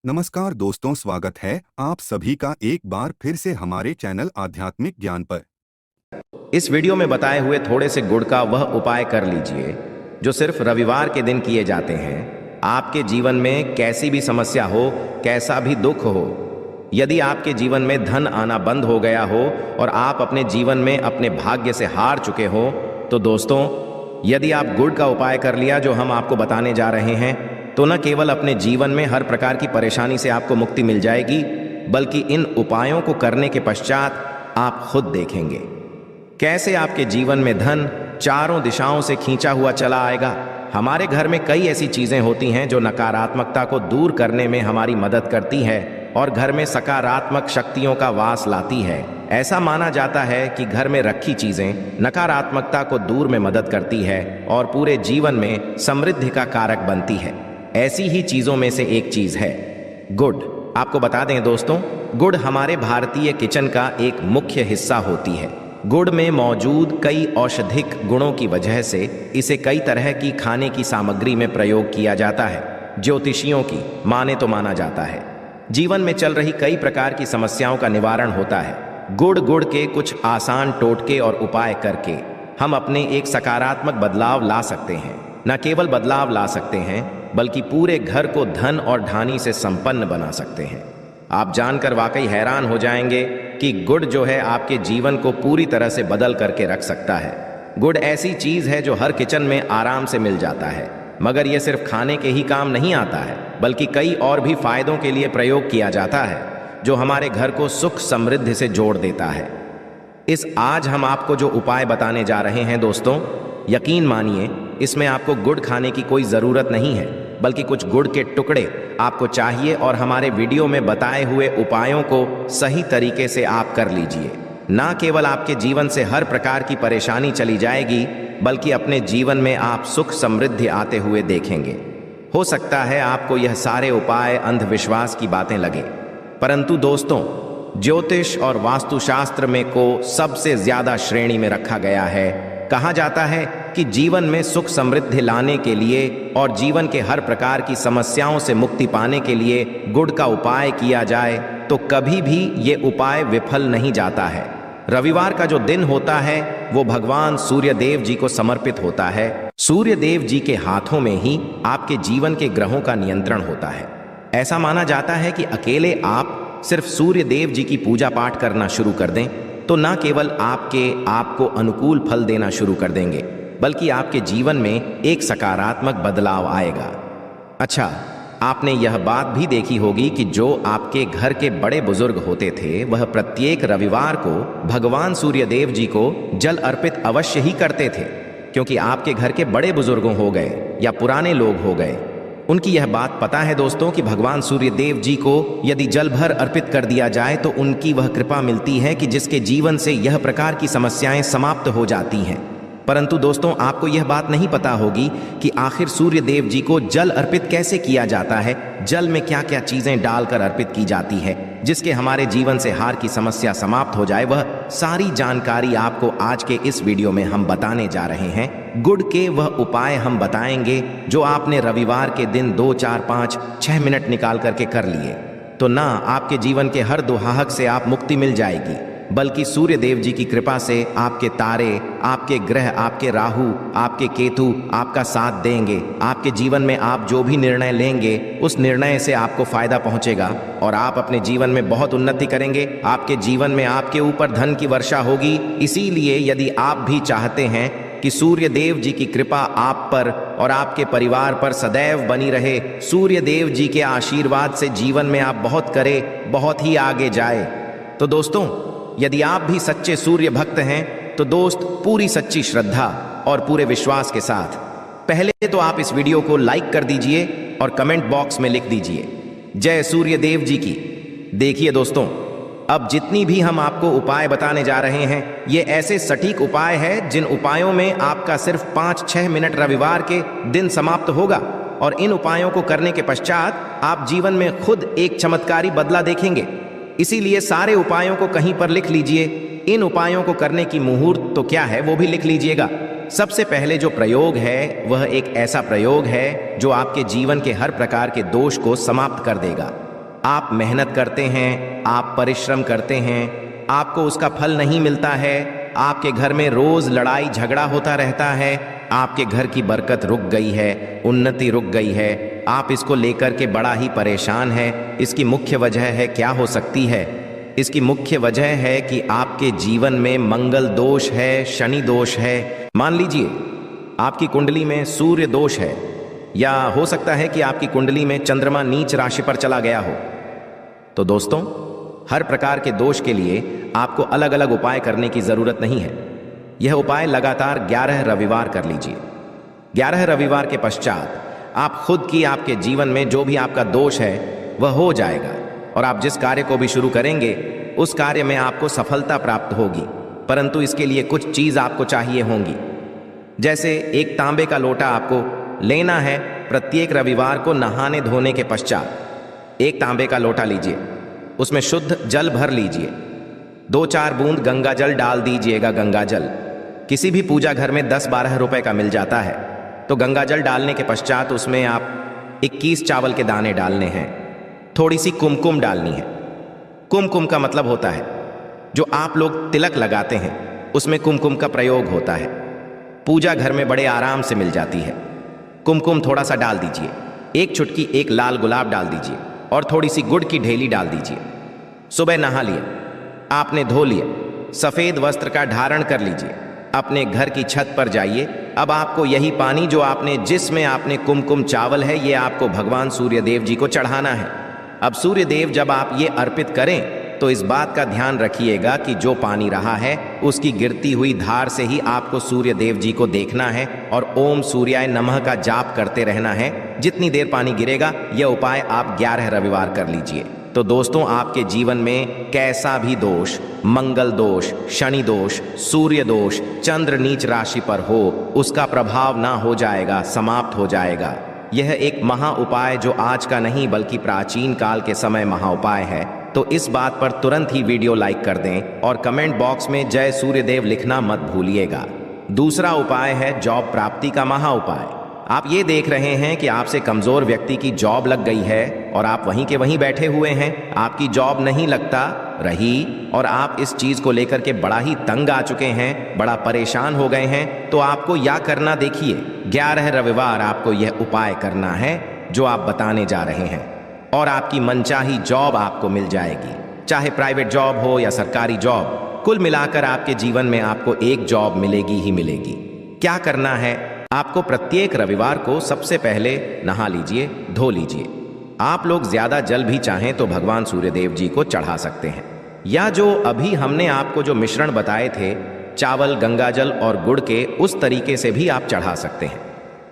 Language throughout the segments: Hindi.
नमस्कार दोस्तों, स्वागत है आप सभी का एक बार फिर से हमारे चैनल आध्यात्मिक ज्ञान पर। इस वीडियो में बताए हुए थोड़े से गुड़ का वह उपाय कर लीजिए जो सिर्फ रविवार के दिन किए जाते हैं। आपके जीवन में कैसी भी समस्या हो, कैसा भी दुख हो, यदि आपके जीवन में धन आना बंद हो गया हो और आप अपने जीवन में अपने भाग्य से हार चुके हो, तो दोस्तों यदि आप गुड़ का उपाय कर लिया जो हम आपको बताने जा रहे हैं, तो न केवल अपने जीवन में हर प्रकार की परेशानी से आपको मुक्ति मिल जाएगी, बल्कि इन उपायों को करने के पश्चात आप खुद देखेंगे कैसे आपके जीवन में धन चारों दिशाओं से खींचा हुआ चला आएगा। हमारे घर में कई ऐसी चीजें होती हैं जो नकारात्मकता को दूर करने में हमारी मदद करती है और घर में सकारात्मक शक्तियों का वास लाती है। ऐसा माना जाता है कि घर में रखी चीजें नकारात्मकता को दूर में मदद करती है और पूरे जीवन में समृद्धि का कारक बनती है। ऐसी ही चीजों में से एक चीज है गुड़। आपको बता दें दोस्तों, गुड़ हमारे भारतीय किचन का एक मुख्य हिस्सा होती है। गुड़ में मौजूद कई औषधिक गुणों की वजह से इसे कई तरह की खाने की सामग्री में प्रयोग किया जाता है। ज्योतिषियों की माने तो माना जाता है जीवन में चल रही कई प्रकार की समस्याओं का निवारण होता है। गुड़ के कुछ आसान टोटके और उपाय करके हम अपने एक सकारात्मक बदलाव ला सकते हैं। न केवल बदलाव ला सकते हैं, बल्कि पूरे घर को धन और ढानी से संपन्न बना सकते हैं। आप जानकर वाकई हैरान हो जाएंगे कि गुड़ जो है आपके जीवन को पूरी तरह से बदल करके रख सकता है। गुड़ ऐसी चीज है जो हर किचन में आराम से मिल जाता है, मगर यह सिर्फ खाने के ही काम नहीं आता है, बल्कि कई और भी फायदों के लिए प्रयोग किया जाता है जो हमारे घर को सुख समृद्धि से जोड़ देता है। आज हम आपको जो उपाय बताने जा रहे हैं दोस्तों, यकीन मानिए इसमें आपको गुड़ खाने की कोई ज़रूरत नहीं है, बल्कि कुछ गुड़ के टुकड़े आपको चाहिए और हमारे वीडियो में बताए हुए उपायों को सही तरीके से आप कर लीजिए। ना केवल आपके जीवन से हर प्रकार की परेशानी चली जाएगी, बल्कि अपने जीवन में आप सुख समृद्धि आते हुए देखेंगे। हो सकता है आपको यह सारे उपाय अंधविश्वास की बातें लगे, परंतु दोस्तों ज्योतिष और वास्तुशास्त्र में को सबसे ज्यादा श्रेणी में रखा गया है। कहा जाता है कि जीवन में सुख समृद्धि लाने के लिए और जीवन के हर प्रकार की समस्याओं से मुक्ति पाने के लिए गुड़ का उपाय किया जाए तो कभी भी ये उपाय विफल नहीं जाता है। रविवार का जो दिन होता है वो भगवान सूर्य देव जी को समर्पित होता है। सूर्य देव जी के हाथों में ही आपके जीवन के ग्रहों का नियंत्रण होता है। ऐसा माना जाता है कि अकेले आप सिर्फ सूर्य देव जी की पूजा पाठ करना शुरू कर दें तो न केवल आपको अनुकूल फल देना शुरू कर देंगे, बल्कि आपके जीवन में एक सकारात्मक बदलाव आएगा। अच्छा, आपने यह बात भी देखी होगी कि जो आपके घर के बड़े बुजुर्ग होते थे वह प्रत्येक रविवार को भगवान सूर्य देव जी को जल अर्पित अवश्य ही करते थे, क्योंकि आपके घर के बड़े बुजुर्गों हो गए या पुराने लोग हो गए, उनकी यह बात पता है दोस्तों कि भगवान सूर्य देव जी को यदि जल भर अर्पित कर दिया जाए तो उनकी वह कृपा मिलती है कि जिसके जीवन से यह प्रकार की समस्याएं समाप्त हो जाती हैं। परंतु दोस्तों आपको यह बात नहीं पता होगी कि आखिर सूर्य देव जी को जल अर्पित कैसे किया जाता है। जल में क्या क्या चीजें डालकर अर्पित की जाती है जिसके हमारे जीवन से हार की समस्या समाप्त हो जाए, वह सारी जानकारी आपको आज के इस वीडियो में हम बताने जा रहे हैं। गुड़ के वह उपाय हम बताएंगे जो आपने रविवार के दिन 2, 4, 5, 6 मिनट निकाल करके कर लिए तो ना आपके जीवन के हर दुहाहक से आप मुक्ति मिल जाएगी, बल्कि सूर्य देव जी की कृपा से आपके तारे, आपके ग्रह, आपके राहु, आपके केतु आपका साथ देंगे। आपके जीवन में आप जो भी निर्णय लेंगे उस निर्णय से आपको फायदा पहुंचेगा और आप अपने जीवन में बहुत उन्नति करेंगे। आपके जीवन में आपके ऊपर धन की वर्षा होगी। इसीलिए यदि आप भी चाहते हैं कि सूर्य देव जी की कृपा आप पर और आपके परिवार पर सदैव बनी रहे, सूर्य देव जी के आशीर्वाद से जीवन में आप बहुत करें, बहुत ही आगे जाए, तो दोस्तों यदि आप भी सच्चे सूर्य भक्त हैं तो दोस्त पूरी सच्ची श्रद्धा और पूरे विश्वास के साथ पहले तो आप इस वीडियो को लाइक कर दीजिए और कमेंट बॉक्स में लिख दीजिए जय सूर्य देव जी की। देखिए दोस्तों, अब जितनी भी हम आपको उपाय बताने जा रहे हैं ये ऐसे सटीक उपाय है जिन उपायों में आपका सिर्फ 5-6 मिनट रविवार के दिन समाप्त होगा और इन उपायों को करने के पश्चात आप जीवन में खुद एक चमत्कारी बदला देखेंगे। इसीलिए सारे उपायों को कहीं पर लिख लीजिए। इन उपायों को करने की मुहूर्त तो क्या है वो भी लिख लीजिएगा। सबसे पहले जो प्रयोग है वह एक ऐसा प्रयोग है जो आपके जीवन के हर प्रकार के दोष को समाप्त कर देगा। आप मेहनत करते हैं, आप परिश्रम करते हैं, आपको उसका फल नहीं मिलता है, आपके घर में रोज लड़ाई झगड़ा होता रहता है, आपके घर की बरकत रुक गई है, उन्नति रुक गई है, आप इसको लेकर के बड़ा ही परेशान हैं। इसकी मुख्य वजह है, क्या हो सकती है? इसकी मुख्य वजह है कि आपके जीवन में मंगल दोष है, शनि दोष है। मान लीजिए आपकी कुंडली में सूर्य दोष है, या हो सकता है कि आपकी कुंडली में चंद्रमा नीच राशि पर चला गया हो। तो दोस्तों, हर प्रकार के दोष के लिए आपको अलग अलग उपाय करने की जरूरत नहीं है। यह उपाय लगातार 11 रविवार कर लीजिए। 11 रविवार के पश्चात आप खुद की आपके जीवन में जो भी आपका दोष है वह हो जाएगा, और आप जिस कार्य को भी शुरू करेंगे उस कार्य में आपको सफलता प्राप्त होगी। परंतु इसके लिए कुछ चीज आपको चाहिए होंगी। जैसे एक तांबे का लोटा आपको लेना है। प्रत्येक रविवार को नहाने धोने के पश्चात एक तांबे का लोटा लीजिए, उसमें शुद्ध जल भर लीजिए, 2-4 बूंद गंगा जल डाल दीजिएगा। गंगा जल किसी भी पूजा घर में 10-12 रुपए का मिल जाता है। तो गंगा जल डालने के पश्चात उसमें आप 21 चावल के दाने डालने हैं। थोड़ी सी कुमकुम डालनी है। कुमकुम का मतलब होता है जो आप लोग तिलक लगाते हैं, उसमें कुमकुम का प्रयोग होता है। पूजा घर में बड़े आराम से मिल जाती है। कुमकुम थोड़ा सा डाल दीजिए, एक चुटकी एक लाल गुलाब डाल दीजिए, और थोड़ी सी गुड़ की ढेली डाल दीजिए। सुबह नहा लिए, आपने धो लिए, सफेद वस्त्र का धारण कर लीजिए, अपने घर की छत पर जाइए। अब आपको यही पानी जो आपने जिसमें आपने कुमकुम चावल है, ये आपको भगवान सूर्य देव जी को चढ़ाना है। अब सूर्य देव जब आप ये अर्पित करें तो इस बात का ध्यान रखिएगा कि जो पानी रहा है उसकी गिरती हुई धार से ही आपको सूर्य देव जी को देखना है, और ओम सूर्याय नमः का जाप करते रहना है। जितनी देर पानी गिरेगा, यह उपाय आप 11 रविवार कर लीजिए। तो दोस्तों, आपके जीवन में कैसा भी दोष, मंगल दोष, शनि दोष, सूर्य दोष, चंद्र नीच राशि पर हो, उसका प्रभाव ना हो जाएगा, समाप्त हो जाएगा। यह एक महा उपाय जो आज का नहीं बल्कि प्राचीन काल के समय महा उपाय है। तो इस बात पर तुरंत ही वीडियो लाइक कर दें और कमेंट बॉक्स में जय सूर्यदेव लिखना मत भूलिएगा। दूसरा उपाय है जॉब प्राप्ति का महा उपाय। आप ये देख रहे हैं कि आपसे कमजोर व्यक्ति की जॉब लग गई है और आप वहीं के वहीं बैठे हुए हैं, आपकी जॉब नहीं लगता रही, और आप इस चीज को लेकर के बड़ा ही तंग आ चुके हैं, बड़ा परेशान हो गए हैं। तो आपको या करना, देखिए 11 रविवार आपको यह उपाय करना है जो आप बताने जा रहे हैं, और आपकी मनचाही जॉब आपको मिल जाएगी। चाहे प्राइवेट जॉब हो या सरकारी जॉब, कुल मिलाकर आपके जीवन में आपको एक जॉब मिलेगी ही मिलेगी। क्या करना है? आपको प्रत्येक रविवार को सबसे पहले नहा लीजिए, धो लीजिए। आप लोग ज्यादा जल भी चाहें तो भगवान सूर्यदेव जी को चढ़ा सकते हैं, या जो अभी हमने आपको जो मिश्रण बताए थे, चावल, गंगाजल और गुड़ के, उस तरीके से भी आप चढ़ा सकते हैं।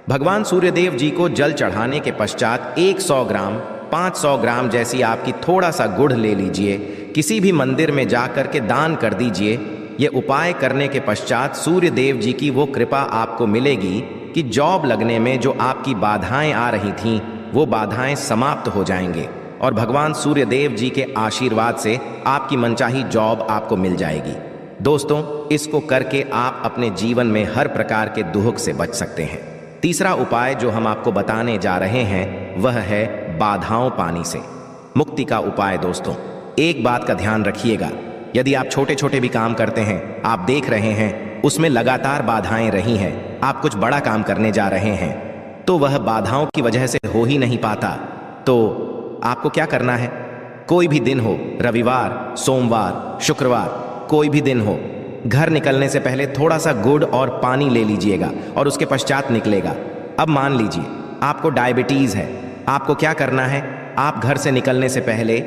भगवान सूर्यदेव जी को जल चढ़ाने के पश्चात 100 ग्राम, 500 ग्राम जैसी आपकी थोड़ा सा गुड़ ले लीजिए, किसी भी मंदिर में जाकर के दान कर दीजिए। ये उपाय करने के पश्चात सूर्य देव जी की वो कृपा आपको मिलेगी कि जॉब लगने में जो आपकी बाधाएं आ रही थीं, वो बाधाएं समाप्त हो जाएंगे, और भगवान सूर्य देव जी के आशीर्वाद से आपकी मनचाही जॉब आपको मिल जाएगी। दोस्तों, इसको करके आप अपने जीवन में हर प्रकार के दुख से बच सकते हैं। तीसरा उपाय जो हम आपको बताने जा रहे हैं वह है बाधाओं पानी से मुक्ति का उपाय। दोस्तों, एक बात का ध्यान रखिएगा, यदि आप छोटे छोटे भी काम करते हैं, आप देख रहे हैं उसमें लगातार बाधाएं रही हैं, आप कुछ बड़ा काम करने जा रहे हैं तो वह बाधाओं की वजह से हो ही नहीं पाता, तो आपको क्या करना है? कोई भी दिन हो, रविवार, सोमवार, शुक्रवार, कोई भी दिन हो, घर निकलने से पहले थोड़ा सा गुड़ और पानी ले लीजिएगा और उसके पश्चात निकलेगा। अब मान लीजिए आपको डायबिटीज है, आपको क्या करना है? आप घर से निकलने से पहले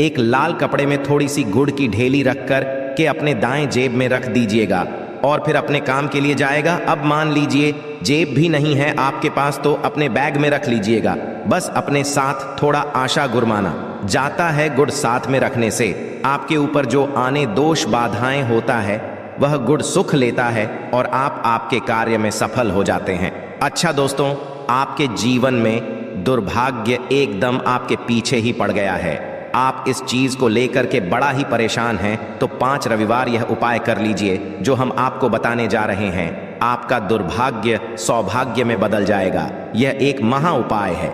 एक लाल कपड़े में थोड़ी सी गुड़ की ढेली रखकर के अपने दाएं जेब में रख दीजिएगा और फिर अपने काम के लिए जाएगा। अब मान लीजिए जेब भी नहीं है आपके पास, तो अपने बैग में रख लीजिएगा। बस अपने साथ थोड़ा आशा गुरमाना जाता है। गुड़ साथ में रखने से आपके ऊपर जो आने दोष बाधाएं होता है वह गुड़ सुख लेता है और आप आपके कार्य में सफल हो जाते हैं। अच्छा दोस्तों, आपके जीवन में दुर्भाग्य एकदम आपके पीछे ही पड़ गया है, आप इस चीज को लेकर के बड़ा ही परेशान हैं, तो 5 रविवार यह उपाय कर लीजिए जो हम आपको बताने जा रहे हैं। आपका दुर्भाग्य सौभाग्य में बदल जाएगा। यह एक महा उपाय है।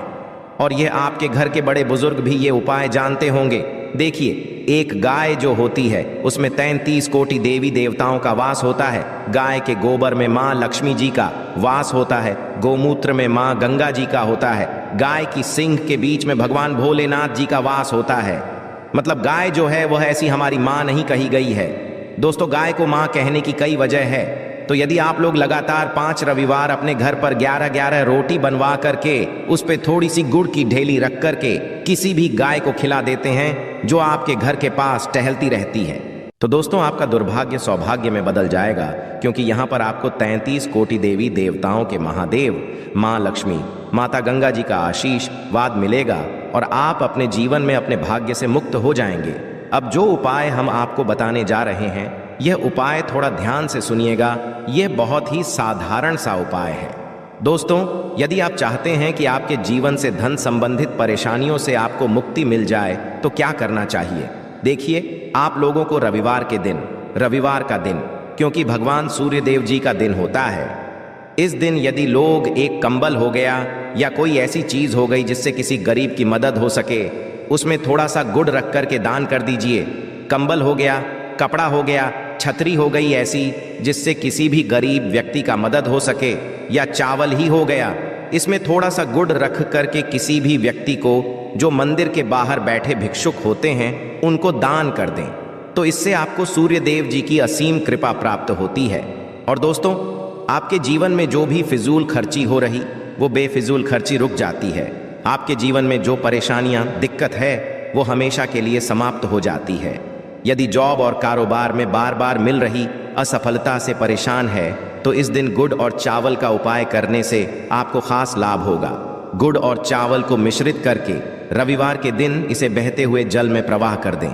और यह आपके घर के बड़े बुजुर्ग भी ये उपाय जानते होंगे। देखिए, एक गाय जो होती है उसमें 33 कोटि देवी देवताओं का वास होता है। गाय के गोबर में माँ लक्ष्मी जी का वास होता है, गोमूत्र में माँ गंगा जी का होता है, गाय की सींग के बीच में भगवान भोलेनाथ जी का वास होता है। मतलब गाय जो है वह ऐसी हमारी माँ नहीं कही गई है। दोस्तों, गाय को माँ कहने की कई वजह है। तो यदि आप लोग लगातार 5 रविवार अपने घर पर 11-11 रोटी बनवा करके उस पे थोड़ी सी गुड़ की ढेली रख करके किसी भी गाय को खिला देते हैं जो आपके घर के पास टहलती रहती है, तो दोस्तों आपका दुर्भाग्य सौभाग्य में बदल जाएगा, क्योंकि यहाँ पर आपको 33 कोटि देवी देवताओं के महादेव, माँ लक्ष्मी, माता गंगा जी का आशीर्वाद मिलेगा और आप अपने जीवन में अपने भाग्य से मुक्त हो जाएंगे। अब जो उपाय हम आपको बताने जा रहे हैं, यह उपाय थोड़ा ध्यान से सुनिएगा। यह बहुत ही साधारण सा उपाय है। दोस्तों, यदि आप चाहते हैं कि आपके जीवन से धन संबंधित परेशानियों से आपको मुक्ति मिल जाए तो क्या करना चाहिए? देखिए, आप लोगों को रविवार का दिन, क्योंकि भगवान सूर्य देव जी का दिन होता है, इस दिन यदि लोग एक कंबल हो गया या कोई ऐसी चीज हो गई जिससे किसी गरीब की मदद हो सके, उसमें थोड़ा सा गुड़ रख करके दान कर दीजिए। कंबल हो गया, कपड़ा हो गया, छतरी हो गई ऐसी जिससे किसी भी गरीब व्यक्ति का मदद हो सके, या चावल ही हो गया, इसमें थोड़ा सा गुड़ रख करके किसी भी व्यक्ति को जो मंदिर के बाहर बैठे भिक्षुक होते हैं उनको दान कर दें, तो इससे आपको सूर्य देव जी की असीम कृपा प्राप्त होती है। और दोस्तों, आपके जीवन में जो भी फिजूल खर्ची हो रही वो बेफिजूल खर्ची रुक जाती है। आपके जीवन में जो परेशानियां, दिक्कत है वो हमेशा के लिए समाप्त हो जाती है। यदि जॉब और कारोबार में बार बार मिल रही असफलता से परेशान है तो इस दिन गुड़ और चावल का उपाय करने से आपको खास लाभ होगा। गुड़ और चावल को मिश्रित करके रविवार के दिन इसे बहते हुए जल में प्रवाह कर दें।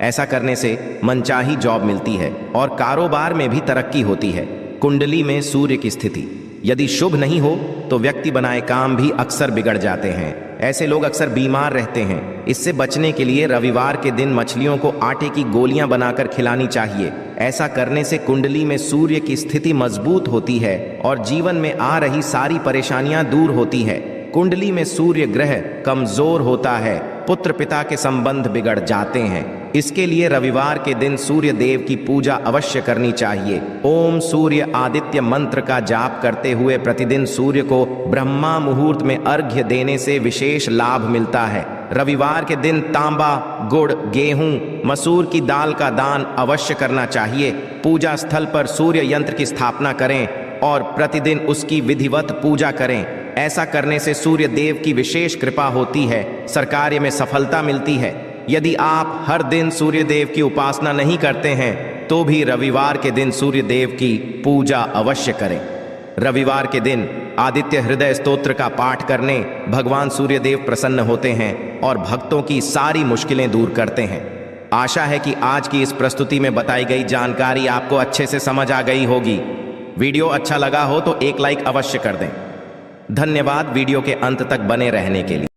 ऐसा करने से मनचाही जॉब मिलती है और कारोबार में भी तरक्की होती है। कुंडली में सूर्य की स्थिति यदि शुभ नहीं हो तो व्यक्ति बनाए काम भी अक्सर बिगड़ जाते हैं। ऐसे लोग अक्सर बीमार रहते हैं। इससे बचने के लिए रविवार के दिन मछलियों को आटे की गोलियां बनाकर खिलानी चाहिए। ऐसा करने से कुंडली में सूर्य की स्थिति मजबूत होती है और जीवन में आ रही सारी परेशानियां दूर होती है। कुंडली में सूर्य ग्रह कमजोर होता है, पुत्र पिता के संबंध बिगड़ जाते हैं। इसके लिए रविवार के दिन सूर्य देव की पूजा अवश्य करनी चाहिए। ओम सूर्य आदित्य मंत्र का जाप करते हुए प्रतिदिन सूर्य को ब्रह्मा मुहूर्त में अर्घ्य देने से विशेष लाभ मिलता है। रविवार के दिन तांबा, गुड़, गेहूं, मसूर की दाल का दान अवश्य करना चाहिए। पूजा स्थल पर सूर्य यंत्र की स्थापना करें और प्रतिदिन उसकी विधिवत पूजा करें। ऐसा करने से सूर्य देव की विशेष कृपा होती है, सरकार्य में सफलता मिलती है। यदि आप हर दिन सूर्य देव की उपासना नहीं करते हैं तो भी रविवार के दिन सूर्य देव की पूजा अवश्य करें। रविवार के दिन आदित्य हृदय स्तोत्र का पाठ करने भगवान सूर्य देव प्रसन्न होते हैं और भक्तों की सारी मुश्किलें दूर करते हैं। आशा है कि आज की इस प्रस्तुति में बताई गई जानकारी आपको अच्छे से समझ आ गई होगी। वीडियो अच्छा लगा हो तो एक लाइक अवश्य कर दें। धन्यवाद वीडियो के अंत तक बने रहने के लिए।